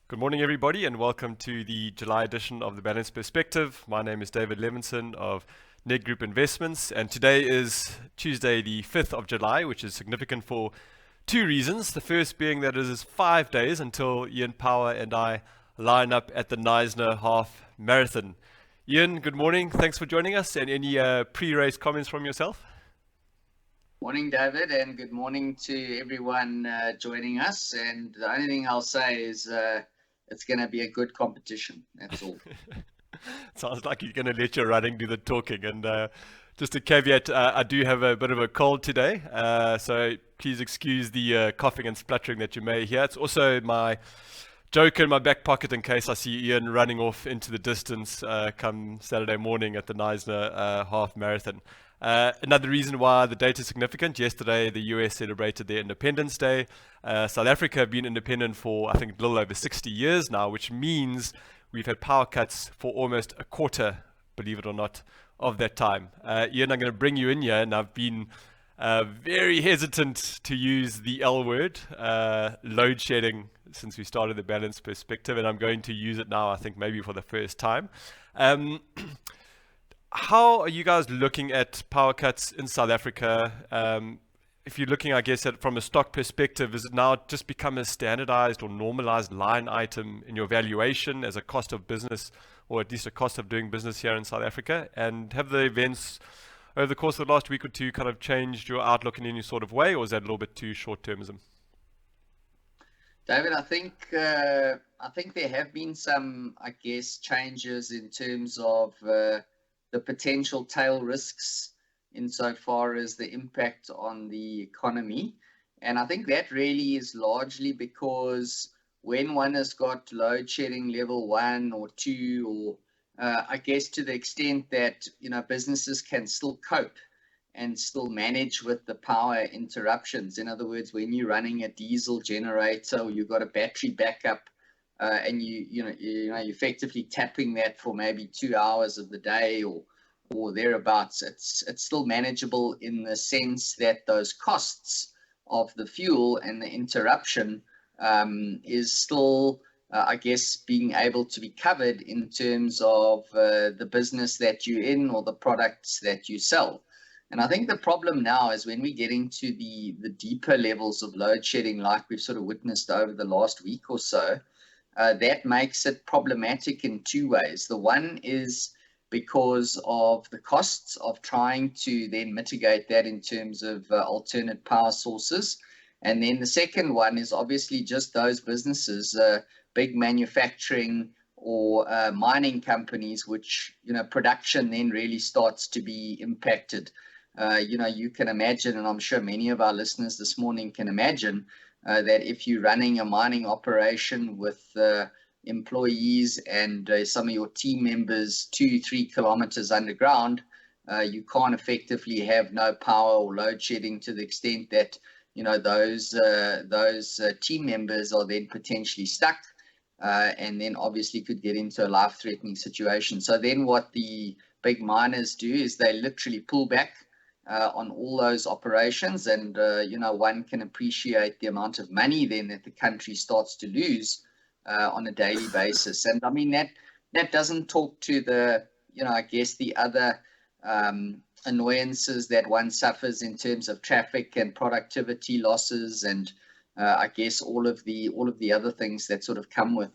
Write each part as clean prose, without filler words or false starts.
Good morning, everybody, and welcome to the July edition of the Balanced Perspective. My name is David Levinson of Ned Group Investments, and today is Tuesday, the 5th of July, which is significant for two reasons. The first being that it is 5 days until Iain Power and I line up at the Knysna Half Marathon. Iain, good morning. Thanks for joining us, and any pre-race comments from yourself? Morning, David, and good morning to everyone joining us. And the only thing I'll say is it's going to be a good competition. That's all. Sounds like you're going to let your running do the talking. And just a caveat, I do have a bit of a cold today, so please excuse the coughing and spluttering that you may hear. It's also my joke in my back pocket in case I see Iain running off into the distance come Saturday morning at the Knysna Half Marathon. Another reason why the date is significant: yesterday the US celebrated their Independence Day. South Africa have been independent for, I think, a little over 60 years now, which means we've had power cuts for almost a quarter, believe it or not, of that time. Iain, I'm going to bring you in here, and I've been very hesitant to use the L word, load shedding, since we started the Balanced Perspective, and I'm going to use it now, I think maybe for the first time. How are you guys looking at power cuts in South Africa? If you're looking, I guess, at from a stock perspective, is it now just become a standardized or normalized line item in your valuation as a cost of business, or at least a cost of doing business here in South Africa? And have the events over the course of the last week or two kind of changed your outlook in any sort of way, or is that a little bit too short-termism? David, I think there have been some, changes in terms of the potential tail risks insofar as the impact on the economy. And I think that really is largely because when one has got load shedding level 1 or 2, or to the extent that businesses can still cope and still manage with the power interruptions. In other words, when you're running a diesel generator, or you've got a battery backup, and you're effectively tapping that for maybe 2 hours of the day or thereabouts, it's still manageable in the sense that those costs of the fuel and the interruption is still being able to be covered in terms of the business that you're in or the products that you sell. And I think the problem now is when we get into the deeper levels of load shedding, like we've sort of witnessed over the last week or so, that makes it problematic in two ways. The one is because of the costs of trying to then mitigate that in terms of alternate power sources. And then the second one is obviously just those businesses, big manufacturing or mining companies, which, production then really starts to be impacted. You can imagine, and I'm sure many of our listeners this morning can imagine, that if you're running a mining operation with employees and some of your team members 2-3 kilometers underground, you can't effectively have no power or load shedding to the extent that those team members are then potentially stuck, and then obviously could get into a life-threatening situation. So then what the big miners do is they literally pull back on all those operations, and one can appreciate the amount of money then that the country starts to lose on a daily basis. And I mean that doesn't talk to the the other annoyances that one suffers in terms of traffic and productivity losses, and all of the other things that sort of come with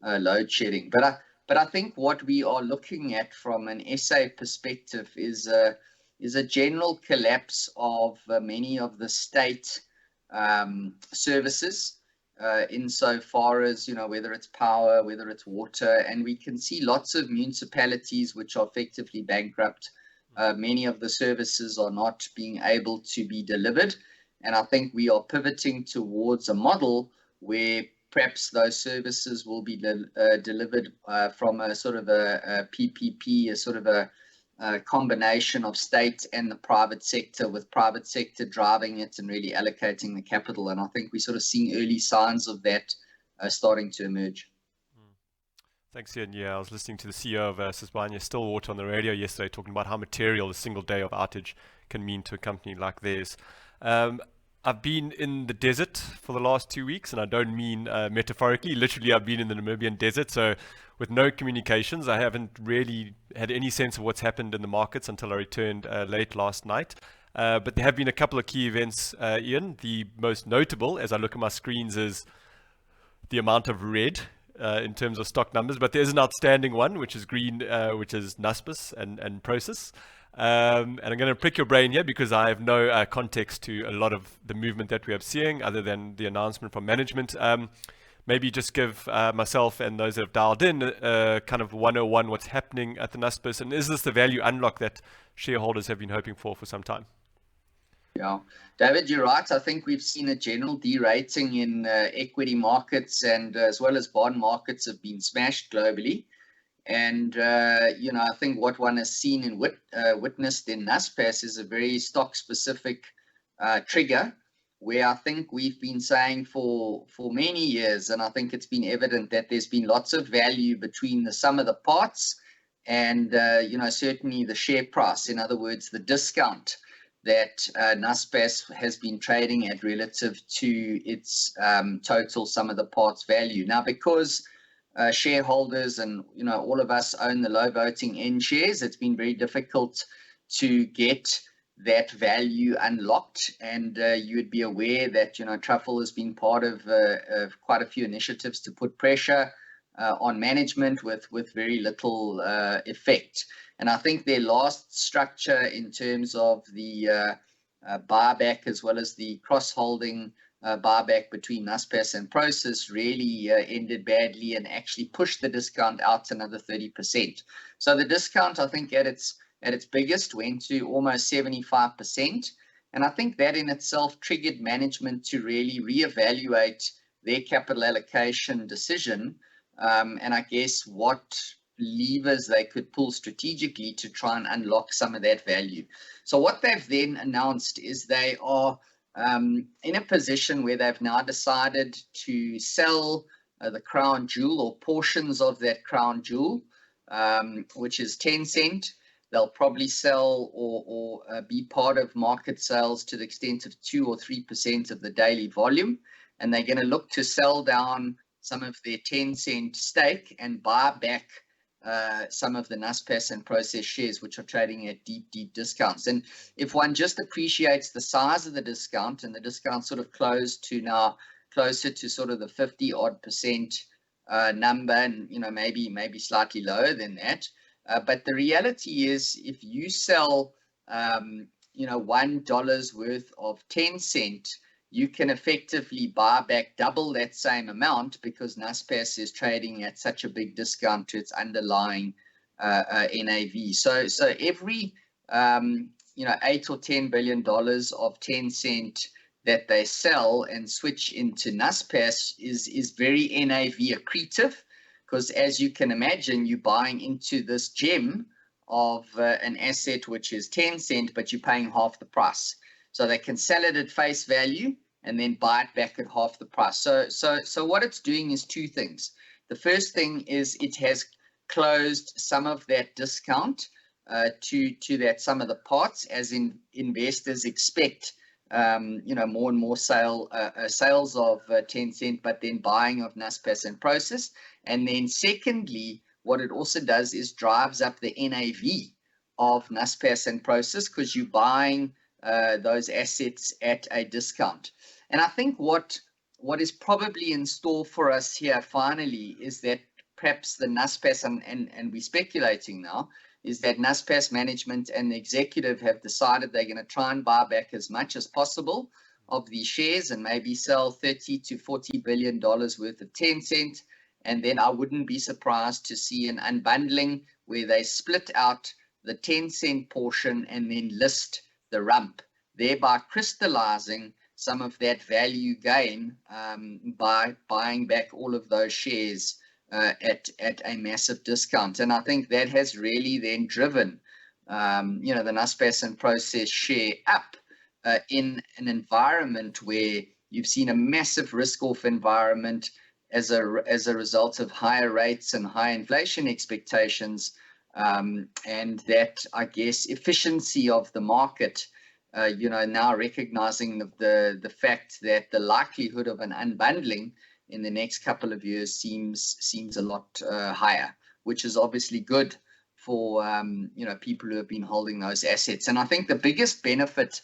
load shedding. But I think what we are looking at from an SA perspective is a general collapse of many of the state services, insofar as whether it's power, whether it's water, and we can see lots of municipalities which are effectively bankrupt. Many of the services are not being able to be delivered, and I think we are pivoting towards a model where perhaps those services will be delivered from a sort of a PPP, a sort of a combination of state and the private sector, with private sector driving it and really allocating the capital. And I think we're sort of seeing early signs of that starting to emerge. Thanks, Iain. Yeah, I was listening to the CEO of Sibanye-Stillwater on the radio yesterday talking about how material a single day of outage can mean to a company like theirs. I've been in the desert for the last 2 weeks, and I don't mean metaphorically. Literally, I've been in the Namibian desert. So, with no communications, I haven't really had any sense of what's happened in the markets until I returned late last night. But there have been a couple of key events, Ian. The most notable, as I look at my screens, is the amount of red in terms of stock numbers, but there's an outstanding one, which is green, which is Naspers and Prosus. And I'm going to prick your brain here because I have no context to a lot of the movement that we are seeing other than the announcement from management. Maybe just give myself and those that have dialed in kind of 101 what's happening at the Naspers, and is this the value unlock that shareholders have been hoping for some time? Yeah, David, you're right. I think we've seen a general derating in equity markets, and as well as bond markets have been smashed globally. And I think what one has seen and witnessed in Naspers is a very stock-specific trigger, where I think we've been saying for many years, and I think it's been evident that there's been lots of value between the sum of the parts and certainly the share price. In other words, the discount that Naspers has been trading at relative to its total sum of the parts value. Now, because shareholders and all of us own the low voting N shares, it's been very difficult to get that value unlocked. And you would be aware that Truffle has been part of quite a few initiatives to put pressure on management with very little effect. And I think their last structure in terms of the buyback as well as the cross-holding buyback between Naspers and Prosus really ended badly and actually pushed the discount out another 30%. So the discount, I think, at its biggest went to almost 75%. And I think that in itself triggered management to really reevaluate their capital allocation decision, and I guess what levers they could pull strategically to try and unlock some of that value. So what they've then announced is they are in a position where they've now decided to sell the crown jewel or portions of that crown jewel, which is Tencent. They'll probably sell or be part of market sales to the extent of 2 or 3% of the daily volume. And they're going to look to sell down some of their Tencent stake and buy back some of the Naspers and Prosus shares, which are trading at deep discounts. And if one just appreciates the size of the discount, and the discount sort of closed to now closer to sort of the 50% number, and maybe slightly lower than that. But the reality is, if you sell $1 worth of Tencent, you can effectively buy back double that same amount because Naspers is trading at such a big discount to its underlying NAV. So every $8 or $10 billion of Tencent that they sell and switch into Naspers is very NAV accretive, because as you can imagine, you're buying into this gem of an asset which is Tencent, but you're paying half the price. So they can sell it at face value and then buy it back at half the price. So what it's doing is two things. The first thing is it has closed some of that discount to that sum of the parts, as investors expect more and more sales of Tencent, but then buying of Naspers and Prosus. And then secondly, what it also does is drives up the NAV of Naspers and Prosus, because you're buying those assets at a discount. And I think what is probably in store for us here finally is that perhaps the Naspers, and we're speculating now, is that Naspers management and the executive have decided they're going to try and buy back as much as possible of these shares and maybe sell $30 to $40 billion worth of Tencent. And then I wouldn't be surprised to see an unbundling where they split out the Tencent portion and then list the rump, thereby crystallizing some of that value gain by buying back all of those shares at a massive discount. And I think that has really then driven the Naspers and Prosus share up in an environment where you've seen a massive risk-off environment as a result of higher rates and high inflation expectations, and that, I guess, efficiency of the market now recognizing the fact that the likelihood of an unbundling in the next couple of years seems a lot higher, which is obviously good for people who have been holding those assets. And I think the biggest benefit,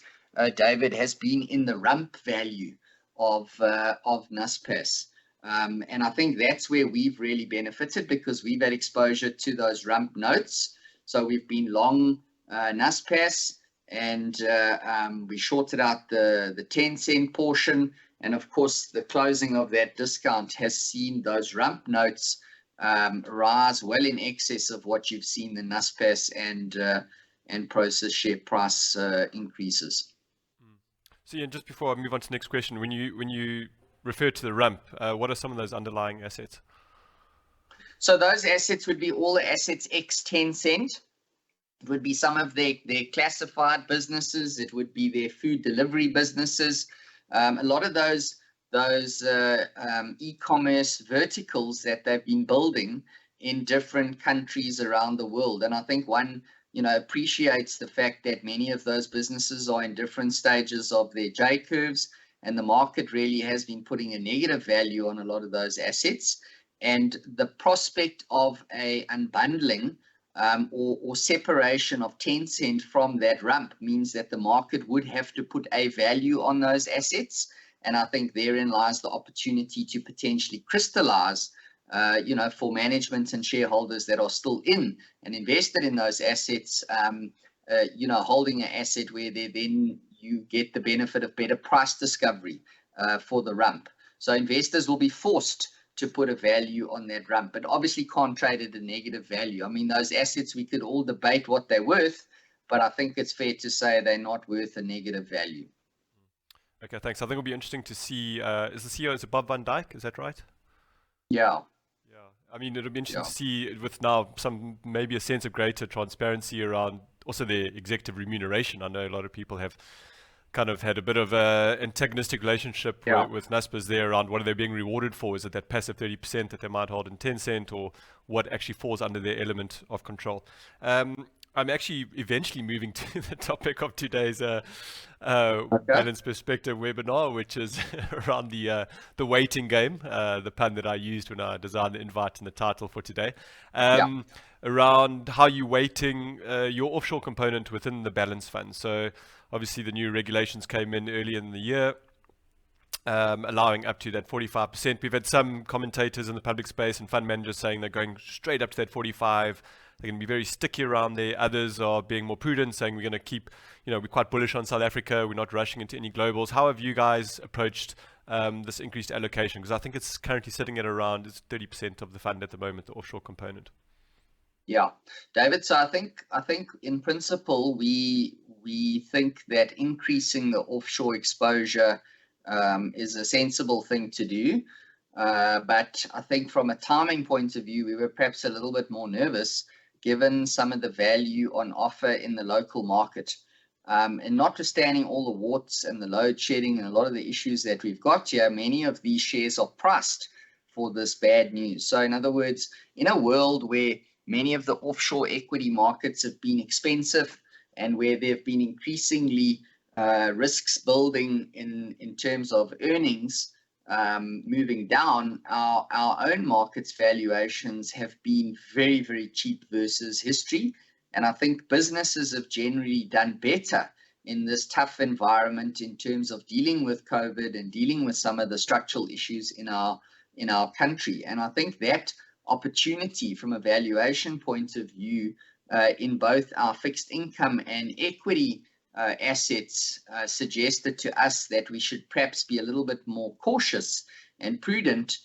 David, has been in the rump value of Naspers. And I think that's where we've really benefited, because we've had exposure to those rump notes. So we've been long Naspers, and we shorted out the 10-cent portion. And of course, the closing of that discount has seen those rump notes rise well in excess of what you've seen the Naspers and Prosus share price increases. So, Iain, just before I move on to the next question, when you refer to the rump, what are some of those underlying assets? So those assets would be all the assets ex 10 cent. It would be some of their classified businesses. It would be their food delivery businesses. A lot of those e-commerce verticals that they've been building in different countries around the world. And I think one appreciates the fact that many of those businesses are in different stages of their J curves, and the market really has been putting a negative value on a lot of those assets. And the prospect of a unbundling or separation of Tencent from that rump means that the market would have to put a value on those assets. And I think therein lies the opportunity to potentially crystallize for management and shareholders that are still in and invested in those assets, holding an asset where then you get the benefit of better price discovery for the rump. So investors will be forced to put a value on that rump, but obviously can't trade at a negative value. I mean, those assets, we could all debate what they're worth, but I think it's fair to say they're not worth a negative value. Okay, thanks. I think it'll be interesting to see, is the CEO Bob van Dijk, is that right? Yeah. I mean, it'll be interesting to see with now maybe a sense of greater transparency around also the executive remuneration. I know a lot of people have kind of had a bit of an antagonistic relationship with Naspers there around what are they being rewarded for. Is it that passive 30% that they might hold in Tencent, or what actually falls under their element of control? I'm actually eventually moving to the topic of today's Balanced Perspective webinar, which is around the waiting game, the pun that I used when I designed the invite and the title for today, around how you're weighting your offshore component within the balance fund. So obviously the new regulations came in early in the year, allowing up to that 45%. We've had some commentators in the public space and fund managers saying they're going straight up to that 45%. They're going to be very sticky around there. Others are being more prudent, saying we're going to keep, we're quite bullish on South Africa. We're not rushing into any globals. How have you guys approached this increased allocation? Because I think it's currently sitting at around 30% of the fund at the moment, the offshore component. Yeah, David. So I think in principle, we think that increasing the offshore exposure is a sensible thing to do. But I think from a timing point of view, we were perhaps a little bit more nervous given some of the value on offer in the local market. And notwithstanding all the warts and the load shedding and a lot of the issues that we've got here, many of these shares are priced for this bad news. So in other words, in a world where many of the offshore equity markets have been expensive and where there have been increasingly risks building in terms of earnings, moving down, our own markets valuations have been very, very cheap versus history. And I think businesses have generally done better in this tough environment in terms of dealing with COVID and dealing with some of the structural issues in our country. And I think that opportunity from a valuation point of view in both our fixed income and equity assets suggested to us that we should perhaps be a little bit more cautious and prudent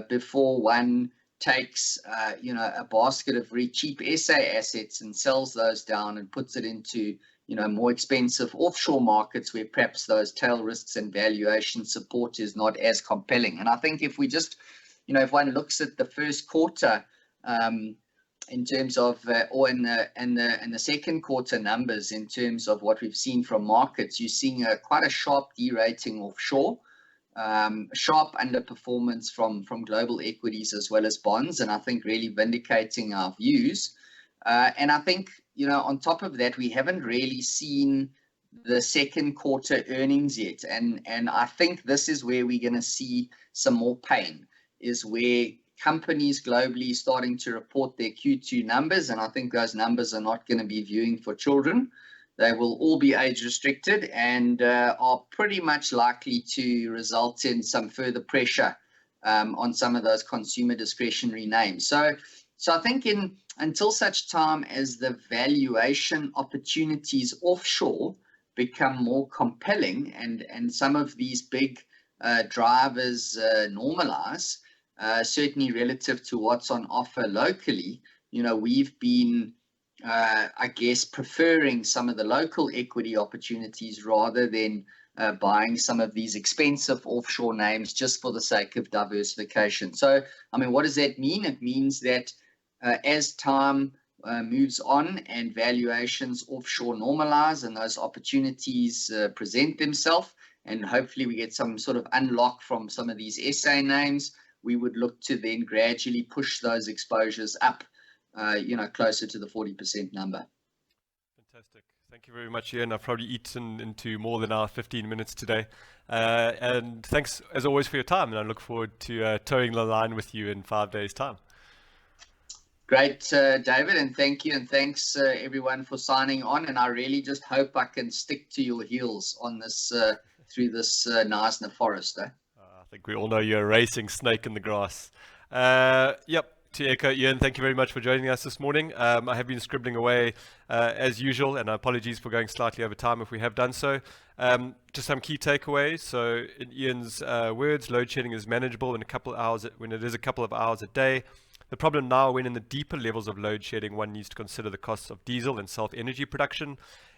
before one takes a basket of very cheap SA assets and sells those down and puts it into more expensive offshore markets where perhaps those tail risks and valuation support is not as compelling. And I think if we just if one looks at the first quarter in terms of or in the second quarter numbers in terms of what we've seen from markets, you're seeing quite a sharp derating offshore, sharp underperformance from global equities as well as bonds, and I think really vindicating our views. And I think on top of that, we haven't really seen the second quarter earnings yet, and I think this is where we're going to see some more pain, is where companies globally starting to report their Q2 numbers, and I think those numbers are not going to be viewing for children. They will all be age restricted and are pretty much likely to result in some further pressure on some of those consumer discretionary names. So I think until such time as the valuation opportunities offshore become more compelling and some of these big drivers normalize, certainly relative to what's on offer locally, we've been, I guess, preferring some of the local equity opportunities rather than buying some of these expensive offshore names just for the sake of diversification. So, I mean, what does that mean? It means that as time moves on and valuations offshore normalize and those opportunities present themselves, and hopefully we get some sort of unlock from some of these SA names, we would look to then gradually push those exposures up, closer to the 40% number. Fantastic. Thank you very much, Iain. I've probably eaten into more than our 15 minutes today. And thanks, as always, for your time. And I look forward to towing the line with you in 5 days' time. Great, David, and thank you. And thanks, everyone, for signing on. And I really just hope I can stick to your heels on this through this Knysna forest. I think we all know you're a racing snake in the grass. Yep. To echo, Iain, thank you very much for joining us this morning. I have been scribbling away as usual, and apologies for going slightly over time if we have done so. Just some key takeaways. So, in Iain's words, load shedding is manageable when it is a couple of hours a day. The problem now, when in the deeper levels of load shedding, one needs to consider the costs of diesel and self-energy production.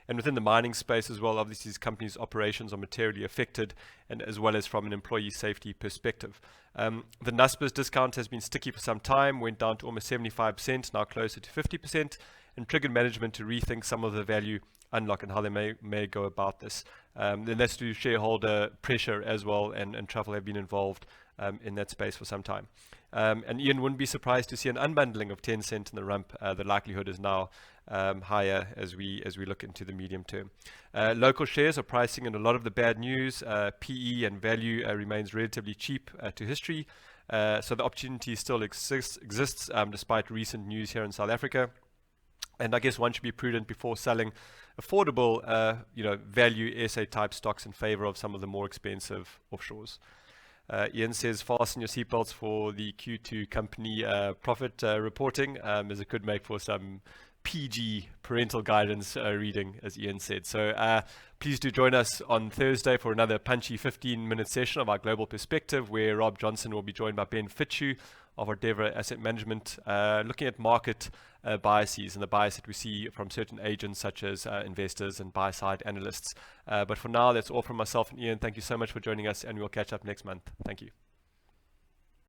And within the mining space as well, obviously these companies' operations are materially affected, and as well as from an employee safety perspective. The Naspers discount has been sticky for some time, went down to almost 75%, now closer to 50%, and triggered management to rethink some of the value unlock and how they may go about this. Then that's through shareholder pressure as well, and Truffle have been involved in that space for some time. And Iain wouldn't be surprised to see an unbundling of Tencent in the rump. The likelihood is now higher as we look into the medium term. Local shares are pricing in a lot of the bad news. PE and value remains relatively cheap to history. So the opportunity still exists despite recent news here in South Africa. And I guess one should be prudent before selling affordable, value SA type stocks in favor of some of the more expensive offshores. Iain says, fasten your seatbelts for the Q2 company profit reporting, as it could make for some PG parental guidance reading, as Iain said. So please do join us on Thursday for another punchy 15-minute session of our global perspective, where Rob Johnson will be joined by Ben Fitzhugh of Ardevra Asset Management, looking at market biases and the bias that we see from certain agents such as investors and buy-side analysts. But for now, that's all from myself and Iain. Thank you so much for joining us, and we'll catch up next month. Thank you.